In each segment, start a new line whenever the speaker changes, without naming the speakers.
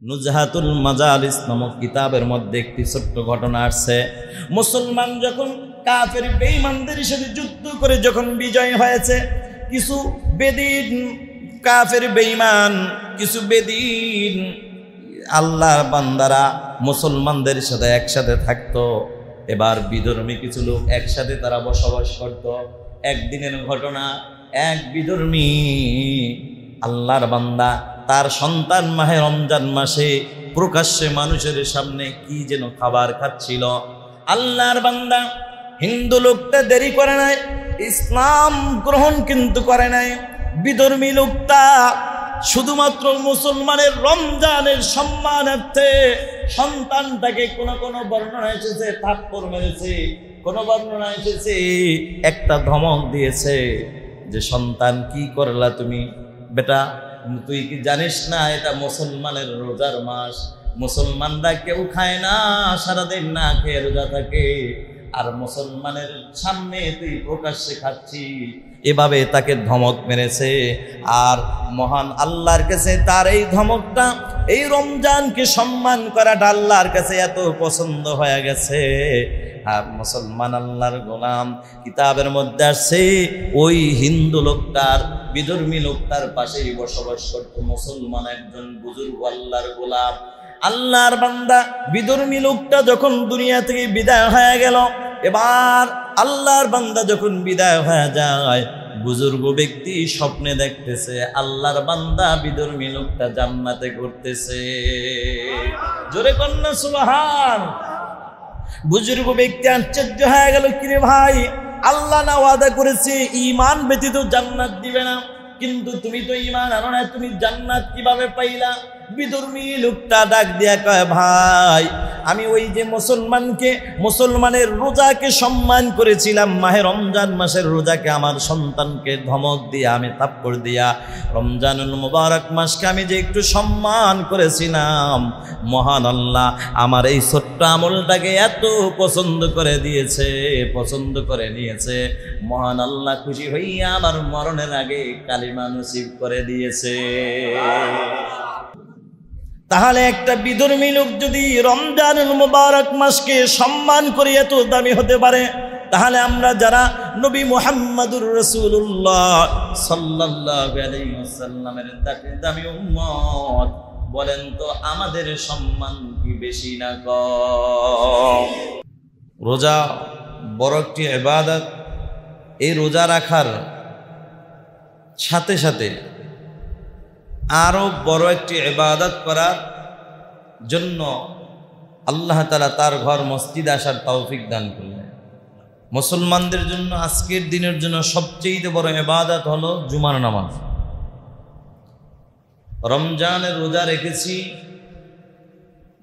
নুজহাতুল মাজালিস নামক কিতাবের মধ্যে একটি ছোট্ট ঘটনা আসছে। মুসলমান যখন কাফের বেঈমানদের সাথে যুদ্ধ করে যখন বিজয় হয়েছে, কিছু বেদিন কাফের বেঈমান, কিছু বেদিন আল্লাহর বান্দারা মুসলমানদের সাথে একসাথে থাকতো। এবার বিধর্মী কিছু লোক একসাথে তারা বসবাস করত। একদিনের ঘটনা, এক বিধর্মী আল্লাহর বান্দা তার সন্তান মাহে রমজান মাসে প্রকাশ্যে মানুষের সামনে কি যেন খাবার খাচ্ছিল। আল্লাহর বান্দা হিন্দু লোকটা দেরি করে নাই, ইসলাম গ্রহণ কিন্তু করে নাই। বিধর্মী লোকটা শুধুমাত্র মুসলমানের রমজানের সম্মানার্থে সন্তানটাকে কোনো বর্ণনা এসেছে থাপ্পড় মেরেছে, কোনো বর্ণনা এসেছে একটা ধমক দিয়েছে যে সন্তান কি করলা তুমি, বেটা তুই কি জানিস না এটা মুসলমানের রোজার মাস, মুসলমানরা কেউ খায় না, সারাদিন না খেয়ে রোজা থাকে, আর মুসলমানের সামনে তুই প্রকাশ্যে খাচ্ছি। এভাবে তাকে ধমক মেরেছে। আর মহান আল্লাহর কাছে তার এই ধমকটা, এই রমজানকে সম্মান করাটা আল্লাহর কাছে এত পছন্দ হয়ে গেছে। আর মুসলমান আল্লাহর গোলাম, কিতাবের মধ্যে আসছে ওই হিন্দু লোকটার, বিধর্মী লোকটার পাশেই বসবাস করত মুসলমান একজন বুজুর্গ আল্লাহর গোলাম। আল্লাহর বান্দা বিধর্মী লোকটা যখন দুনিয়া থেকে বিদায় হয়ে গেল, এবার আল্লাহর বান্দা যখন বিদায় হয়ে যায়, বুজুর্গ ব্যক্তি স্বপ্নে দেখতেছে আল্লাহর বান্দা বিধর্মী লোকটা জান্নাতে ঘুরতেছে। জোরে কন্যা সুবহান। বুজুর্গ ব্যক্তি আশ্চর্য হয়ে গেল, কিরে ভাই, আল্লাহ না ওয়াদা করেছে ঈমান ব্যতীত জান্নাত দিবে না, কিন্তু তুমি তো ঈমান আনো না, তুমি জান্নাত কিভাবে পাইলা? বিধর্মী লোকটা ডাক দিয়া কয়, ভাই আমি ওই যে মুসলমানের রোজাকে সম্মান করেছিলাম, মাহে রমজান মাসের রোজাকে আমার সন্তানকে ধমক দিয়া, আমি থাপ্পড় দিয়া রমজানুল মুবারক মাসকে আমি যে একটু সম্মান করেছিলাম, মহান আল্লাহ আমার এই ছোট্ট আমলটাকে এত পছন্দ করে দিয়েছে, পছন্দ করে নিয়েছে। মহান আল্লাহ খুশি হইয়া আমার মরণের আগে কালিমা নসিব করে দিয়েছে। তাহলে একটা বিধর্মী লোক যদি রমজানুল মুবারক মাসকে সম্মান করে এত দামি হতে পারে, তাহলে আমরা যারা নবী মুহাম্মদুর রাসূলুল্লাহ সাল্লাল্লাহু আলাইহি ওয়াসাল্লামের দামি উম্মত, বলেন তো আমাদের সম্মান কি বেশি না কম? রোজা বড় একটি ইবাদত। এই রোজা রাখার সাথে সাথে আরো বড় একটি ইবাদত করার জন্য আল্লাহ তাআলা তার ঘর মসজিদে আসার তৌফিক দান করলেন। মুসলমানদের জন্য আজকের দিনের জন্য সবচেয়ে বড় ইবাদত হলো জুমার নামাজ। রমজানের রোজা রেখেছি,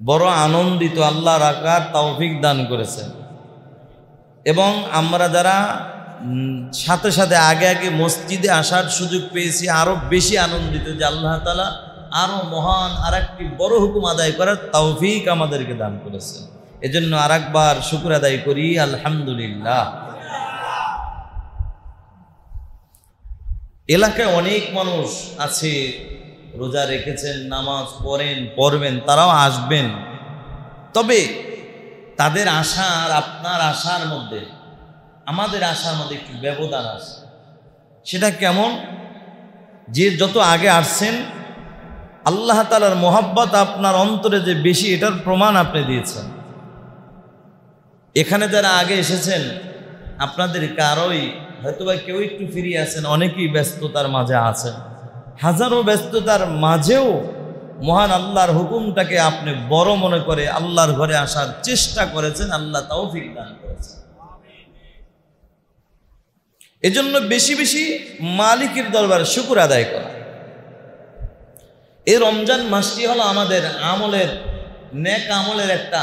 বড় আনন্দিত, আল্লাহ রাখার তৌফিক দান করেছেন। এবং আমরা যারা সাথে সাথে আগে মসজিদে আসার সুযোগ পেয়েছি, আরো বেশি আনন্দিত যে আল্লাহ তাআলা আরো মহান আর একটি বড় হুকুম আদায় করার তৌফিক আমাদেরকে দান করেছেন। এজন্য আরেকবার শুকর আদায় করি, আলহামদুলিল্লাহ। এলাকায় অনেক মানুষ আছে রোজা রেখেছেন, নামাজ পড়বেন, তারাও আসবেন। তবে তাদের আশা আর আপনার আশার মধ্যে, আমাদের আশার মধ্যে একটু ব্যবধান আছে। সেটা কেমন? যে যত আগে আসছেন আল্লাহ তাআলার মহব্বত আপনার অন্তরে যে বেশি, এটার প্রমাণ আপনি দিয়েছেন। এখানে যারা আগে এসেছেন আপনাদের কারোই হয়তোবা কেউ একটু ফিরিয়ে আছেন, অনেকেই ব্যস্ততার মাঝে আছেন। হাজারো ব্যস্ততার মাঝেও মহান আল্লাহর হুকুমটাকে আপনি বড় মনে করে আল্লাহর ঘরে আসার চেষ্টা করেছেন, আল্লাহ তৌফিক দান করেছেন। এজন্য বেশি বেশি মালিকের দরবারে শুকর আদায় করা। এই রমজান মাসটি হলো আমাদের আমলের, নেক আমলের একটা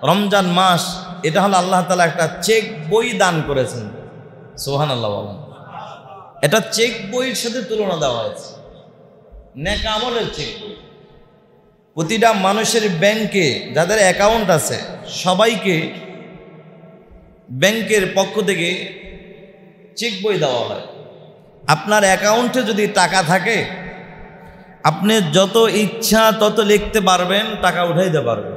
রমজান মাস। এটা হলো আল্লাহ তাআলা একটা চেক বই দান করেছেন। সুবহানাল্লাহ বলেন। এটা চেক বইয়ের সাথে তুলনা দেওয়া হয়েছে, নেক আমলের চেক বই। প্রতিটা মানুষের ব্যাংকে যাদের অ্যাকাউন্ট আছে সবাইকে ব্যাংকের পক্ষ থেকে চেক বই দেওয়া হয়। আপনার অ্যাকাউন্টে যদি টাকা থাকে আপনি যত ইচ্ছা তত লিখতে পারবেন, টাকা উঠাইতে পারবেন।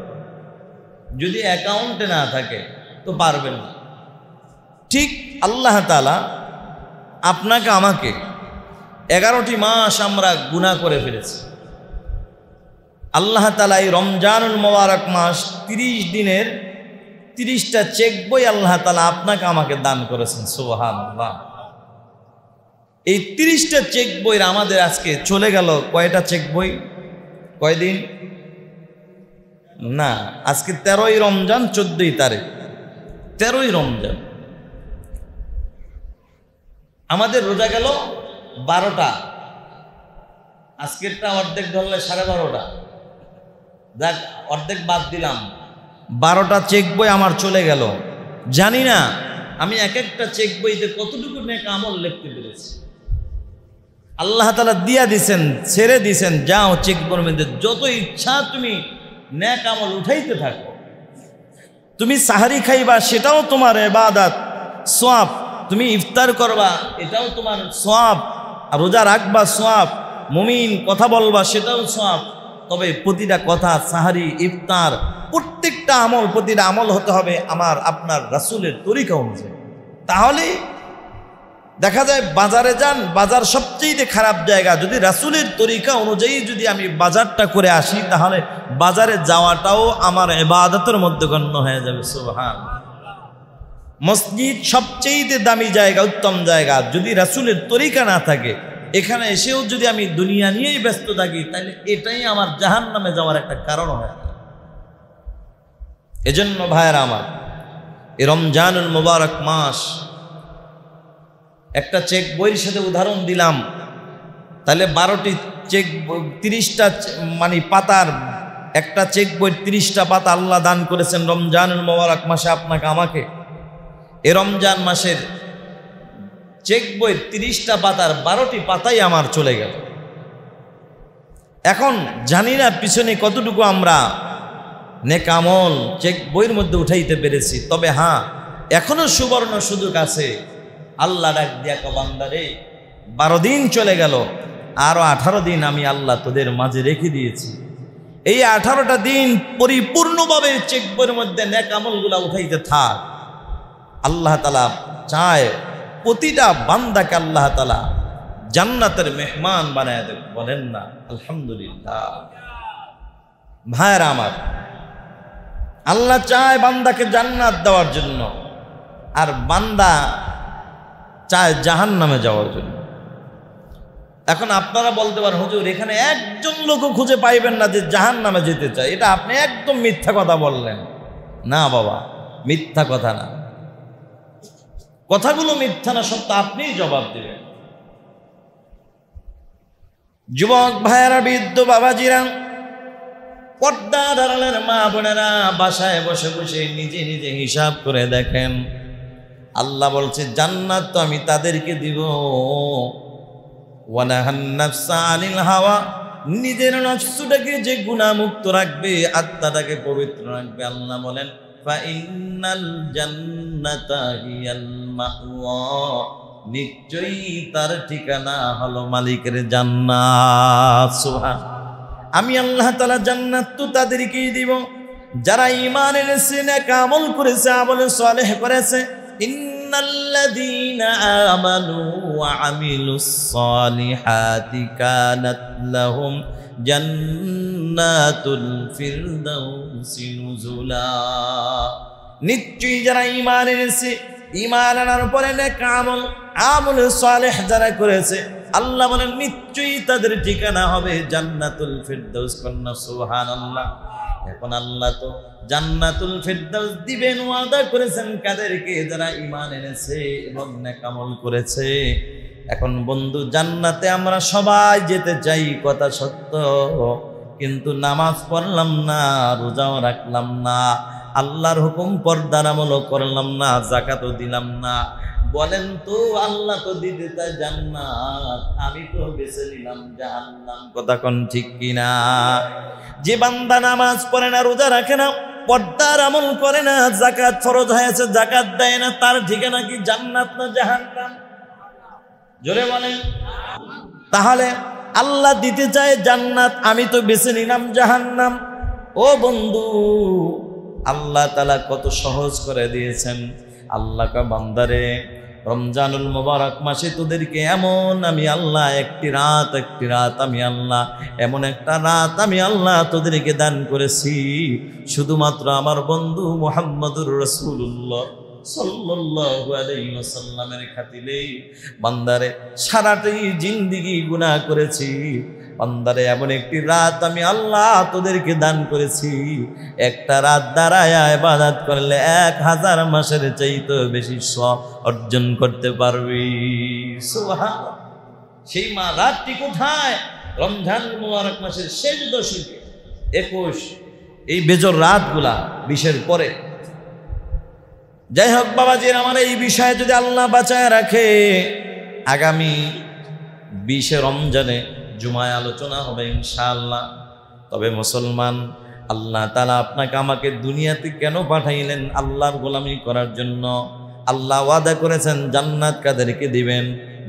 যদি অ্যাকাউন্টে না থাকে তো পারবেন না। ঠিক আল্লাহ তাআলা আপনাকে আমাকে 11টি মাস আমরা গুনাহ করে ফেলেছি। আল্লাহ তাআলা এই রমজানুল মোবারক মাস 30 দিনের 30টা চেক বই আল্লাহ তাআলা আপনাকে আমাকে দান করেছেন। সুবহানাল্লাহ। এই 30টা চেক বইয়ের আমাদের আজকে চলে গেল কয়টা চেক বই? কয়দিন? না, আজকে 13ই রমজান, 14ই তারিখ, 13ই রমজান। আমাদের রোজা গেল 12টা, আজকেরটা অর্ধেক ধরলে 12:30। যাক, অর্ধেক বাদ দিলাম, 12টা চেক বই আমার চলে গেল। জানি না আমি এক একটা চেক বইতে কতটুকু নেক আমল লিখতে পেরেছি। আল্লাহ তাআলা দিয়া দিছেন, ছেড়ে দিছেন, যাও চেক বইয়ের মধ্যে যত ইচ্ছা তুমি নেক আমল উঠাইতে থাকো। তুমি সাহারি খাইবা, সেটাও তোমার ইবাদত, সওয়াব। তুমি ইফতার করবা, এটাও তোমার সওয়াব। আর রোজা রাখবা, সওয়াব। মুমিন কথা বলবা, সেটাও সওয়াব। তবে প্রতিটা কথা, সাহারি, ইফতার, প্রত্যেকটা আমল, প্রতিটা আমল হতে হবে আমার আপনার রাসূলের তরিকা অনুযায়ী। তাহলে দেখা যায় বাজারে যান, বাজার সবচেয়ে খারাপ জায়গা। যদি রাসূলের তরিকা অনুযায়ী যদি আমি বাজারটা করে আসি, তাহলে বাজারে যাওয়াটাও আমার ইবাদতের মধ্যে গণ্য হয়ে যাবে। সুবহানাল্লাহ। মসজিদ সবচেয়ে দামি জায়গা, উত্তম জায়গা। যদি রাসূলের তরিকা না থাকে, এখানে এসেও যদি আমি দুনিয়া নিয়েই ব্যস্ত থাকি, তাহলে এটাই আমার জাহান্নামে যাওয়ার একটা কারণ হয়। এজন্য ভাইয়েরা আমার, এই রমজানুল মুবারক মাস, একটা চেক বইয়ের সাথে উদাহরণ দিলাম, তাহলে 12টি চেক, 30টা মানে পাতার একটা চেক বই, 30টা পাতা আল্লাহ দান করেছেন রমজানুল মুবারক মাসে আপনাকে আমাকে। এই রমজান মাসের চেক বই 30টা পাতার 12টি পাতাই আমার চলে গেল। এখন জানি না পিছনে কতটুকু আমরা নেক আমল চেক বইয়ের মধ্যে উঠাইতে পেরেছি। তবে হ্যাঁ, এখনো সুবর্ণ সুযোগ আছে। আল্লাহ ডাক দিয়া কো, বান্দারে 12 দিন চলে গেল, আরো 18 দিন আমি আল্লাহ তোদের মাঝে রেখে দিয়েছি। এই 18টা দিন পরিপূর্ণভাবে চেক বইয়ের মধ্যে নেক আমলগুলা উঠাইতে থাক। আল্লাহ তাআলা চায় প্রতিটা বান্দাকে আল্লাহ তাআলা জান্নাতের মেহমান বানায় দেন। বলেন না আলহামদুলিল্লাহ? ভাইরা আমার, আল্লাহ চায় বান্দাকে জান্নাত দেওয়ার জন্য, আর বান্দা চায় জাহান্নামে যাওয়ার জন্য। এখন আপনারা বলতে পারেন, হুজুর এখানে একজন লোকও খুঁজে পাইবেন না যে জাহান্নামে যেতে চায়। এটা আপনি একদম মিথ্যা কথা বললেন। না বাবা, মিথ্যা কথা না, কথাগুলো মিথ্যা না সত্য, আপনিই জবাব দেবেন। যুবক ভাইয়েরা, বৃদ্ধ বাবাজিরা, পর্দা ধারালের মা বোনেরা, বাসায় বসে বসে নিজে নিজে হিসাব করে দেখেন। আল্লাহ বলছে জান্নাত তো আমি তাদেরকে দিব। ওয়ানাহান নাফসা আনিল হাওয়া, নিজের নফসটাকে যে গুনাহমুক্ত রাখবে, আত্মাটাকে পবিত্র রাখবে। আল্লাহ বলেন ফাইন্নাল জান্নাতা হিয়াল মাওয়া, নিশ্চয়ই তার ঠিকানা হলো মালিকের জান্নাত। সুবহান। আমি আল্লাহ তাআলা জান্নাত তো তাদেরকেই দিব যারা ঈমান এনেছে, নেক আমল করেছে, আমল সালেহ করেছে। ইন্নাল্লাযীনা আমানু ওয়া আমিলুস সালিহাতি কানাত লাহুম জান্নাতুল ফিরদাউসি নুজুলা। নিশ্চয়ই যারা ঈমান এনেছে, ঈমান আনার পরে নেক আমল, আমল সালেহ যারা করেছে, আল্লাহ বলেন নিশ্চয়ই তাদের ঠিকানা হবে জান্নাতুল ফিরদাউস। কন্যা সুবহানাল্লাহ। এখন আল্লাহ তো জান্নাতুল ফিরদাউস দিবেন ওয়াদা করেছেন কাদেরকে? যারা ঈমান এনেছে এবং নেক আমল করেছে। এখন বন্ধু, জান্নাতে আমরা সবাই যেতে চাই, কথা সত্য, কিন্তু নামাজ পড়লাম না, রোজাও রাখলাম না, আল্লাহর হুকুম পর্দার আমলও করলাম না, যাকাতও দিলাম না। বলেন তো, আল্লাহ তো দিতে চায় জান্নাত, আমি তো বেছে নিলাম জাহান্নাম। কথা কোন ঠিক কিনা? যে বান্দা নামাজ পড়ে না, রোজা রাখে না, পর্দার আমল করে না, যাকাত ফরজ হয়েছে যাকাত দেয় না, তার ঠিকানা কি জান্নাত না জাহান্নাম? জোরে বলেন। তাহলে আল্লাহ দিতে চায় জান্নাত, আমি তো বেছে নিলাম জাহান্নাম। ও বন্ধু, আল্লাহ তাআলা কত সহজ করে দিয়েছেন। আল্লাহ কা বান্দারে, রমজানুল মুবারক মাসে তোদেরকে এমন আমি আল্লাহ একটি রাত আমি আল্লাহ, এমন একটা রাত আমি আল্লাহ তোদেরকে দান করেছি, শুধুমাত্র আমার বন্ধু মুহাম্মদুর রাসূলুল্লাহ সাল্লাল্লাহু আলাইহি ওয়াসাল্লামের খাতিরে। বান্দারে, সারাটাই জিন্দেগি গুনাহ করেছি, বান্দারে এমন একটি রাত আমি আল্লাহ তোদেরকে দান করেছি, একটা রাত দাঁড়ায় ইবাদত করলে 1000 মাসের চাইতে বেশি সওয়াব অর্জন করতে পারবি। সুবহানাল্লাহ। সেই রাতটি কোথায়? রমজান মুবারক মাসের শেষ দশকে, 21, এই বেজর রাতগুলা 20-এর পরে। যাই হোক বাবাজির আমার, এই বিষয়ে যদি আল্লাহ বাঁচায় রাখে, আগামী 20 রমজানে জুমায় আলোচনা হবে ইনশাআল্লাহ। তবে মুসলমান, আল্লাহ তাআলা আপনাকে আমাকে দুনিয়াতে কেন পাঠাইলেন? আল্লাহর গোলামি করার জন্য। আল্লাহ ওয়াদা করেছেন জান্নাত কাদেরকে দিবেন।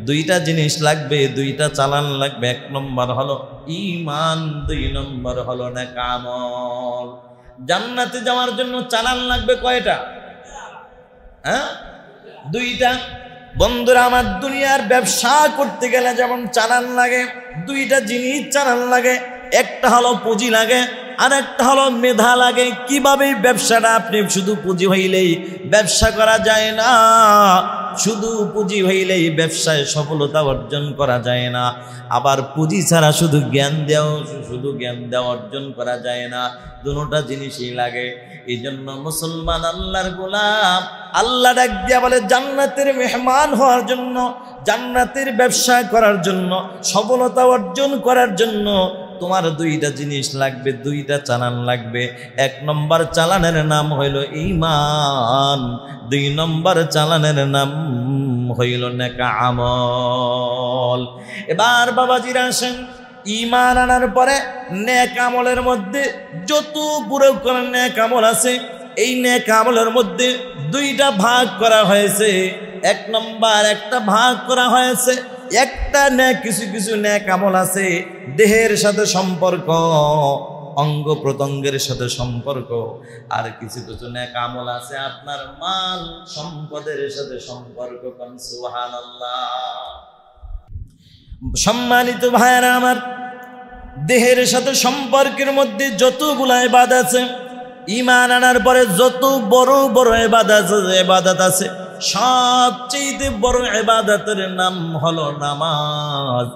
2টা জিনিস লাগবে, 2টা চালান লাগবে। 1 নম্বর হলো ঈমান, 2 নম্বর হলো নেক আমল। জান্নাতে যাওয়ার জন্য চালান লাগবে কয়টা? 2টা। বন্ধুরা আমার, দুনিয়ার ব্যবসা করতে গেলে যেমন চালান লাগে, 2টা জিনিস চালান লাগে। একটা হলো পুঁজি লাগে, আর একটা হলো মেধা লাগে। কিভাবে ব্যবসাটা, আপনি শুধু পুঁজি হইলেই ব্যবসা করা যায় না, শুধু পুঁজি হইলেই ব্যবসায় সফলতা অর্জন করা যায় না। আবার পুঁজি ছাড়া শুধু জ্ঞান দেওয়া অর্জন করা যায় না। দুটোটা জিনিসই লাগে। এই জন্য মুসলমান, আল্লাহর গোলাম, আল্লাহ ডাক দিয়া বলে জান্নাতের মেহমান হওয়ার জন্য, জান্নাতের ব্যবসা করার জন্য, সফলতা অর্জন করার জন্য তোমার 2টা জিনিস লাগবে, 2টা চালান লাগবে। 1 নম্বর চালানের নাম হইল ঈমান, 2 নম্বর চালানের নাম হইল নেক আমল। এবার বাবাজিরা আসেন, ঈমান আনার পরে নেক আমলের মধ্যে যত পুরো নেক আমল আছে, এই নেক আমলের মধ্যে 2টা ভাগ করা হয়েছে। 1 নম্বর একটা ভাগ করা হয়েছে, একটা নেক, কিছু নেক আমল আছে দেহের সাথে সম্পর্ক, অঙ্গ প্রত্যঙ্গের সাথে সম্পর্ক, আর কিছু নেক আমল আছে আপনার মাল সম্পদের সাথে সম্পর্ক। সুবহানাল্লাহ। সম্মানিত ভাইরা আমার, দেহের সাথে সম্পর্কের মধ্যে যতগুলা ইবাদত আছে, ঈমান আনার পরে যত বড় বড় ইবাদত আছে, সবচেয়ে বড় ইবাদতের নাম হলো নামাজ।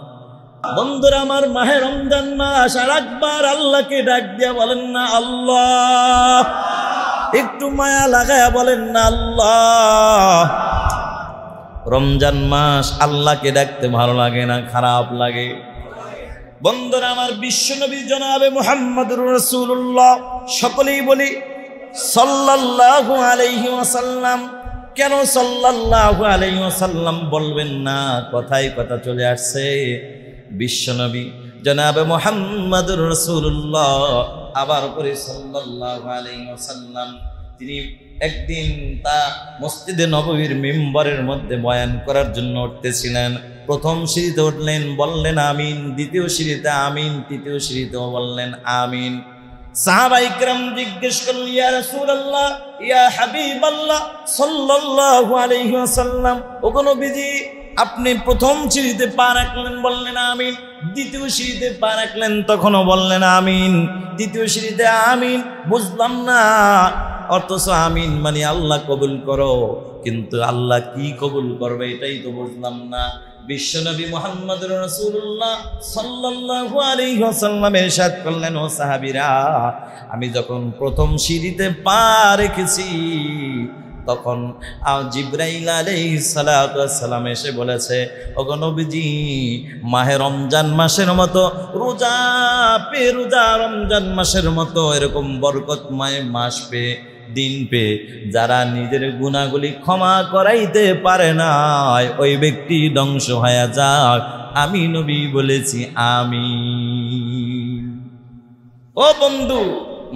বন্ধুরা আমার, মাহে রমজান মাস, আর একবার আল্লাহকে ডাক দিয়া বলেন না আল্লাহ, একটু মায়া লাগায়া বলেন না আল্লাহ। রমজান মাস আল্লাহকে ডাকতে ভালো লাগে না খারাপ লাগে? বন্ধুরা আমার, বিশ্বনবী জনাবে মুহাম্মদুর রাসূলুল্লাহ, সকলেই বলি সাল্লাল্লাহু আলাইহি ওয়াসাল্লাম। কেন সাল্লাল্লাহু আলাইহি ওয়াসাল্লাম বলবেন না? কথায় কথা চলে আসছে। বিশ্বনবী জনাবে মুহাম্মদুর রাসূলুল্লাহ, আবার করে সাল্লাল্লাহু আলাইহি ওয়াসাল্লাম, তিনি একদিন তা মসজিদে নববীর মিম্বরের মধ্যে বয়ান করার জন্য উঠতেছিলেন। প্রথম সিঁড়িতে উঠলেন, বললেন আমিন। দ্বিতীয় সিঁড়িতে আমিন। তৃতীয় সিঁড়িতেও বললেন আমিন। সাহাবা ইকরাম জিজ্ঞেস করলেন, ইয়া রাসূলুল্লাহ, ইয়া হাবিবাল্লাহ সাল্লাল্লাহু আলাইহি ওয়াসাল্লাম, ওগো নবীজি, আপনি প্রথম সিঁড়িতে পা রাখলেন, বললেন আমিন। দ্বিতীয় সিঁড়িতে পা রাখলেন, তখনও বললেন আমিন। তৃতীয় সিঁড়িতে আমিন। বুঝলাম না, অথচ আমিন মানে আল্লাহ কবুল করো, কিন্তু আল্লাহ কি কবুল করবে এটাই তো বুঝলাম না। বিশ্বনবী মুহাম্মদুর রাসূলুল্লাহ সাল্লাল্লাহু আলাইহি ওয়াসাল্লাম ইরশাদ করলেন, ও সাহাবীরা, আমি যখন প্রথম সিঁড়িতে পা রেখেছি, তখন জিবরাইল আলাইহিস সালাতু ওয়াস সালাম এসে বলেছে, ওগো নবীজি, মাহে রমজান মাসের মতো রোজা রমজান মাসের মতো এরকম বরকতময় মাস পেয়ে, দিন পেয়ে যারা নিজের গুনাহগুলি ক্ষমা করাইতে পারে না, ওই ব্যক্তি ধ্বংস হয়ে যাক। আমি নবী বলেছি আমিন। ও বন্ধু,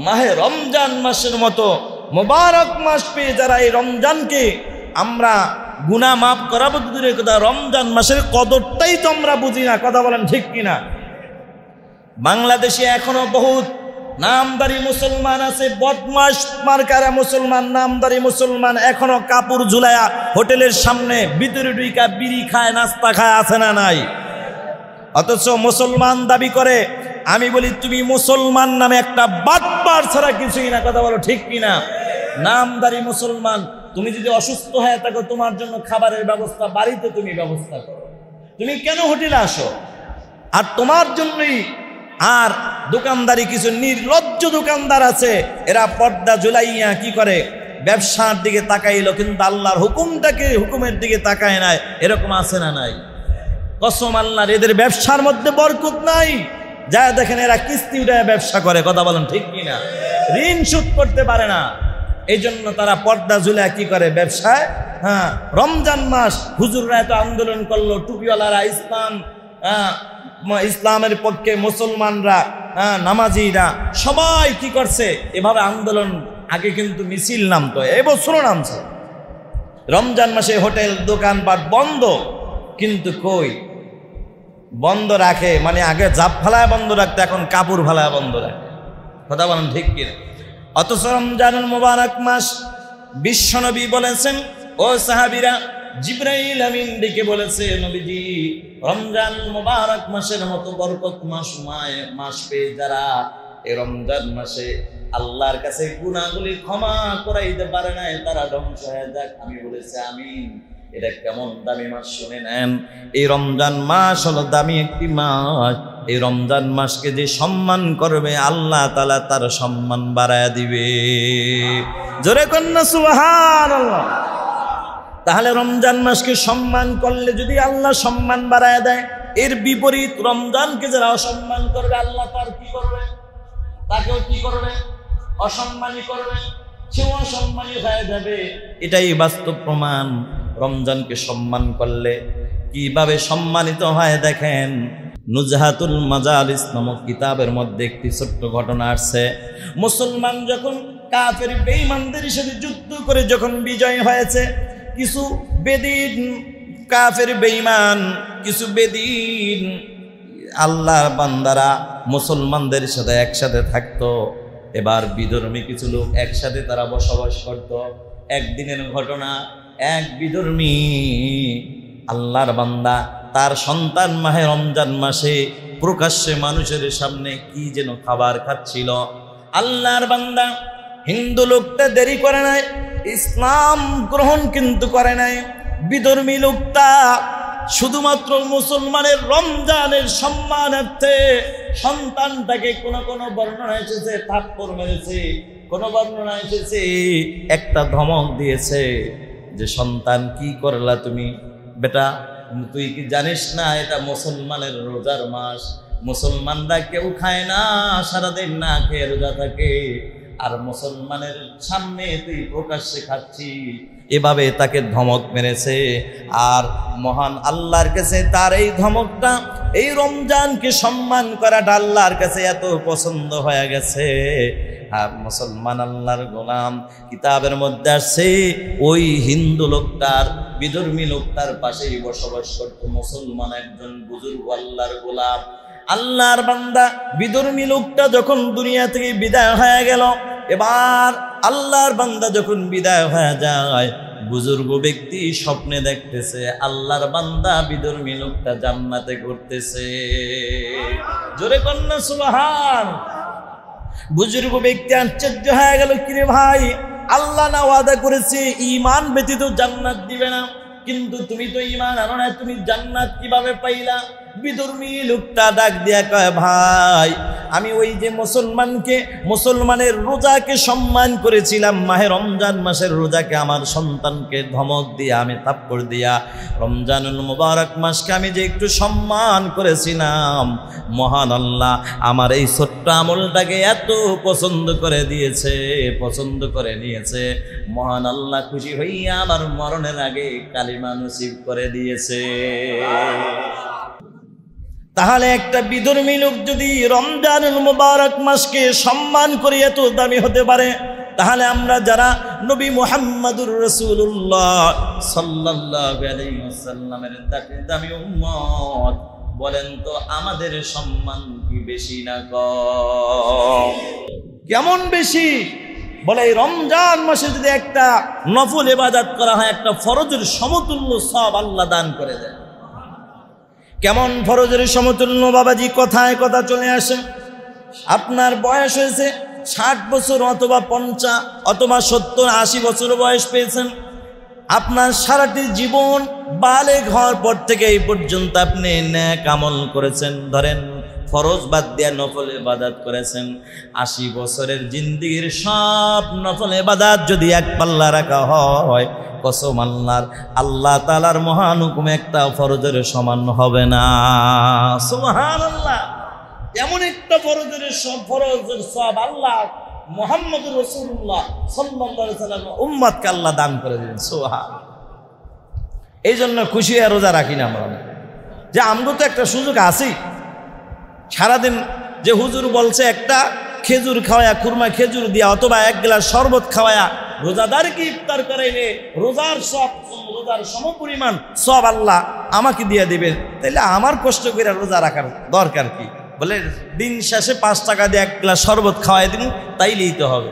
মাহে রমজান মাসের মতো মোবারক মাস পেয়ে যারা এই রমজানকে আমরা গুনাহ মাফ করাবো দূরের কথা, রমজান মাসের কদরটাই তো আমরা বুঝি না। কথা বলেন ঠিক কিনা? বাংলাদেশে এখনো বহুত নামদারি মুসলমান আছে, বদমাশ মার্কারা মুসলমান, নামদারি মুসলমান এখনো কাপড় ঝুলায়া হোটেলের সামনে ভিতরে ঢুইকা বিড়ি খায়, নাস্তা খায়, আছে না নাই? অথচ মুসলমান দাবি করে। আমি বলি তুমি মুসলমান নামে একটা বাটপার ছাড়া কিছুই না, কথা বলো ঠিক কিনা? নামদারি মুসলমান। তুমি যদি অসুস্থ হয়ে থাকো তোমার জন্য খাবারের ব্যবস্থা বাড়িতে তুমি ব্যবস্থা করো, তুমি কেন হোটেলে আসো? আর তোমার জন্যই আর দোকানদারি কিছু নির্লজ্জ দোকানদার আছে, এরা পর্দা ঝুলাইয়া কি করে ব্যবসার দিকে তাকাইলো, কিন্তু আল্লাহর হুকুমের দিকে তাকায় নাই। এরকম আছে না নাই? কসম আল্লাহর, এদের ব্যবসার মধ্যে বরকত নাই। যা দেখেন এরা কিস্তি উঠায় ব্যবসা করে, কথা বলেন ঠিক কিনা? ঋণ শোধ করতে পারে না, এই জন্য তারা পর্দা ঝুলায় কি করে ব্যবসায়। হ্যাঁ, রমজান মাস হুজুররা এত আন্দোলন করলো, টুপিওয়ালারা, ইসলামের পক্ষে মুসলমানরা, নামাজিরা সবাই কি করছে এভাবে আন্দোলন। আগে কিন্তু মিছিল নামতো, এবছরও নামছে। রমজান মাসে হোটেল দোকানপাট বন্ধ, কিন্তু কই বন্ধ রাখে মানে আগে জাপ ফালায় বন্ধ রাখতো, এখন কাপড় ফালায় বন্ধ রাখে, কথা বলেন ঠিক কিনা? অথচ রমজানুল মুবারক মাস বিশ্বনবী বলেছেন, ও সাহাবীরা, জিবরাইল আমিন ডেকে বলেছে, নবীজি রমজান মুবারক মাসের মতো বরকত মাস পেয়ে যারা এই রমজান মাসে আল্লাহর কাছে গুনাহগুলি ক্ষমা করাইতে পারে নাই, তারা ধ্বংস হয়ে যাক। আমি বলেছি আমিন। এটা কেমন দামি মাস শুনে নেন। এই রমজান মাস হলো দামি একটি মাস। এই রমজান মাসকে যে সম্মান করবে আল্লাহ তাআলা তার সম্মান বাড়ায় দিবে। জোরে কন্যা সুবহানাল্লাহ। তাহলে রমজান মাসকে সম্মান করলে যদি আল্লাহ সম্মান বাড়ায় দেয়, এর বিপরীত রমজানকে যারা অসম্মান করবে আল্লাহ তার কি করবে? তাকেও কি করবে? অসম্মানী করবে, সেও অসম্মানী হয়ে যাবে। এটাই বাস্তব প্রমাণ। রমজানকে সম্মান করলে কিভাবে সম্মানিত হয় দেখেন। নুজহাতুল মাজালিস নামক কিতাবের মধ্যে একটি ছোট্ট ঘটনা আসছে। মুসলমান যখন কাফের বেঈমানদের সাথে যুদ্ধ করে যখন বিজয় হয়েছে, কিছু বেদিন কাফের বেঈমান, কিছু বেদিন আল্লাহর বান্দারা মুসলমানদের সাথে একসাথে থাকতো। এবার বিধর্মী কিছু লোক একসাথে তারা বসবাস করত। একদিনের ঘটনা, এক বিধর্মী আল্লাহর বান্দা তার সন্তান মাহে রমজান মাসে প্রকাশ্যে মানুষের সামনে কি যেন খাবার খাচ্ছিল। আল্লাহর বান্দা হিন্দু লোকটা দেরি করে নাই, ইসলাম গ্রহণ কিন্তু করে নাই। বিধর্মী লোকটা শুধুমাত্র মুসলমানের রমজানের সম্মানার্থে সন্তানটাকে কোনো বর্ণনা এসেছে থাপ্পড় মেরেছে, কোনো বর্ণনা এসেছে একটা ধমক দিয়েছে যে সন্তান কি করলা তুমি বেটা, তুই কি জানিস না এটা মুসলমানের রোজার মাস, মুসলমানরা কেউ খায় না, সারাদিন না খেয়ে রোজা থাকে, আর মুসলমানের সামনে তুই প্রকাশ্যে খাচ্ছি। এভাবে তাকে ধমক মেরেছে। আর মহান আল্লাহর কাছে তার এই ধমকটা, এই রমজানকে সম্মান করাটা আল্লাহর কাছে এত পছন্দ হয়ে গেছে। আর মুসলমান আল্লাহর গোলাম, কিতাবের মধ্যে আসছে ওই হিন্দু লোকটার, বিধর্মী লোকটার পাশেই বসবাস করত মুসলমান একজন বুজুর্গ আল্লাহর গোলাম, আল্লাহর বান্দা। বিধর্মী লোকটা যখন দুনিয়া থেকে বিদায় হয়ে গেল, এবার আল্লাহর বান্দা যখন বিদায় হয়ে যায়, বুজুর্গ ব্যক্তি স্বপ্নে দেখতেছে আল্লাহর বান্দা বিধর্মী লোকটা জান্নাতে ঘুরতেছে। জোরে কন্যা সুবহান। বুজুর্গ ব্যক্তি আশ্চর্য হয়ে গেল, কিরে ভাই, আল্লাহ না ওয়াদা করেছে ঈমান ব্যতীত জান্নাত দিবে না, কিন্তু তুমি তো ঈমান আনো না, তুমি জান্নাত কিভাবে পাইলা? বিধর্মী লোকটা ডাক দিয়া কয়, ভাই আমি ওই যে মুসলমানের রোজাকে সম্মান করেছিলাম, মাহে রমজান মাসের রোজাকে আমার সন্তানকে ধমক দিয়া, আমি থাপ্পড় দিয়া রমজানুল মুবারক মাসকে আমি যে একটু সম্মান করেছিলাম, মহান আল্লাহ আমার এই ছোট্ট আমলটাকে এত পছন্দ করে দিয়েছে, পছন্দ করে নিয়েছে। মহান আল্লাহ খুশি হইয়া আমার মরণের আগে কালিমা নসিব করে দিয়েছে। তাহলে একটা বিধর্মী লোক যদি রমজানুল মুবারক মাসকে সম্মান করে এত দামি হতে পারে, তাহলে আমরা যারা নবী মুহাম্মদুর রাসূলুল্লাহ সাল্লাল্লাহু আলাইহি ওয়াসাল্লামের দামি উম্মত, বলেন তো আমাদের সম্মান কি বেশি না কম? কেমন বেশি? বলে এই রমজান মাসে যদি একটা নফল ইবাদত করা হয়, একটা ফরজের সমতুল্য সব আল্লাহ দান করে দেয়। কেমন ফরজের সমতুল্য বাবাজি? কথায় কথা চলে আসে। আপনার বয়স হয়েছে 60 বছর অথবা 50 অথবা 70-80 বছর বয়স পেয়েছেন। আপনার সারাটি জীবন বালেগ হওয়ার পর থেকে এই পর্যন্ত আপনি নেক আমল করেছেন, ধরেন ফরজ বাদ দিয়ে নফল ইবাদত করেছেন। 80 বছরের জিন্দেগির সব নফল ইবাদত যদি এক পাল্লা রাখা হয়, কসম আল্লাহর, আল্লাহ তাআলার মহান হুকুমে একটা ফরজের সমান হবে না। সুবহানাল্লাহ। এমন একটা ফরজের সব আল্লাহ মুহাম্মদুর রাসূলুল্লাহ সাল্লাল্লাহু আলাইহি ওয়াসাল্লাম উম্মতকে আল্লাহ দান করে দিলেন। সুবহানাল্লাহ। এই জন্য খুশি হয়ে রোজা রাখি না আমরা, যে আমরা তো একটা সুযোগ আছেই। সারাদিন যে হুজুর বলছে একটা খেজুর খাওয়ায়া, খুরমা খেজুর দিয়া অথবা 1 গ্লাস শরবত খাওয়ায়া রোজাদারকে ইফতার করাইলে রোজার সব, রোজার সমপরিমাণ সব আল্লাহ আমাকে দিয়ে দিবেন, তাইলে আমার কষ্ট করে রোজা রাখার দরকার কি? বলে দিন শেষে 5 টাকা দিয়ে 1 গ্লাস শরবত খাওয়াই দিন, তাইলেই তো হবে।